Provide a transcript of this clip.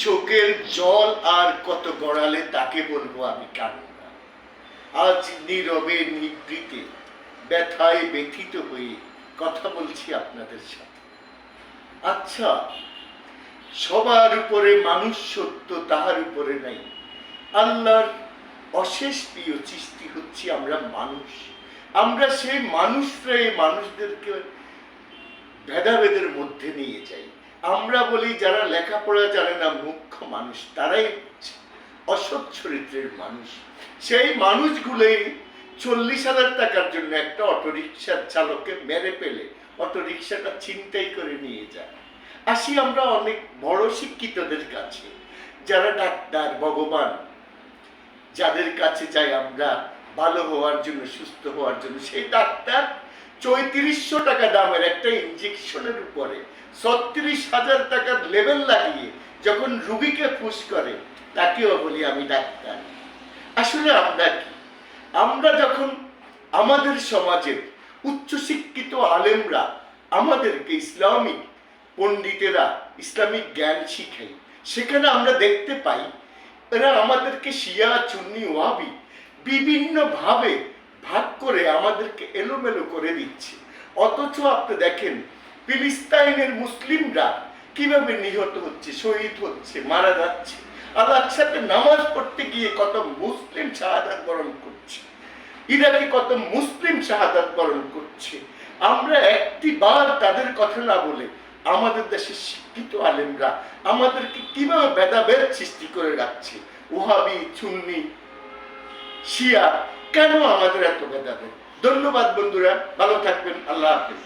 চোখের জল আর কত গড়ালে তাকে বলবো আমি কান্না। আজ নীরবে নিভৃতে ব্যথায় ব্যথিত হয়ে কথা বলছি আপনাদের সাথে। আচ্ছা, সবার উপরে মানুষ সত্য, তাহার উপরে নাই। আল্লাহর অশেষ প্রিয় সৃষ্টি হচ্ছে আমরা মানুষ। আমরা সেই মানুষরা এই মানুষদেরকে ভেদাভেদের মধ্যে নিয়ে যাই। আমরা বলি যারা লেখাপড়া জানে না মুখ্য মানুষ, তারাই অসৎ চরিত্রের মানুষ। সেই মানুষগুলোই 40,000 টাকার জন্য একটা অটোরিকশার চালককে মেরে ফেলে অটোরিকশাটা ছিনতাই করে নিয়ে যায়। আসি আমরা অনেক বড় শিক্ষিতদের কাছে, যারা ডাক্তার, ভগবান, যাদের কাছে যাই আমরা ভালো হওয়ার জন্য, সুস্থ হওয়ার জন্য। সেই ডাক্তার 3400 টাকা দামের একটা ইঞ্জেকশনের উপরে 36,000 টাকার লেভেল লাগিয়ে যখন রুগীকে ফুস করে, তাকেও বলি আমি ডাক্তার। আসলে আমরা কি? আমরা যখন আমাদের সমাজের উচ্চশিক্ষিত আলেমরা আমাদেরকে, ইসলামিক পণ্ডিতেরা ইসলামিক জ্ঞান শিখাই, সেখানে আমরা দেখতে পাই এরা আমাদেরকে শিয়া, সুন্নি, ওয়াহাবি বিভিন্ন ভাবে ভাগ করে আমাদেরকে এলোমেলো করে দিচ্ছে। অথচ আপনি দেখেন ফিলিস্তাইনের মুসলিমরা কিভাবে নিহত হচ্ছে, শহীদ হচ্ছে, মারা যাচ্ছে। আর একসাথে নামাজ পড়তে গিয়ে কত মুসলিম শাহাদাত বরণ করছে, ইরাকে কত মুসলিম শাহাদাত বরণ করছে। আমরা একটি বার তাদের কথা না বলে আমাদের দেশের শিক্ষিত আলেমরা আমাদেরকে কিভাবে ভেদাভেদ সৃষ্টি করে রাখছে। ওহাবি, সুন্নি, শিয়া, কেন আমাদের এত ভেদাভেদ? ধন্যবাদ বন্ধুরা, ভালো থাকবেন। আল্লাহ হাফেজ।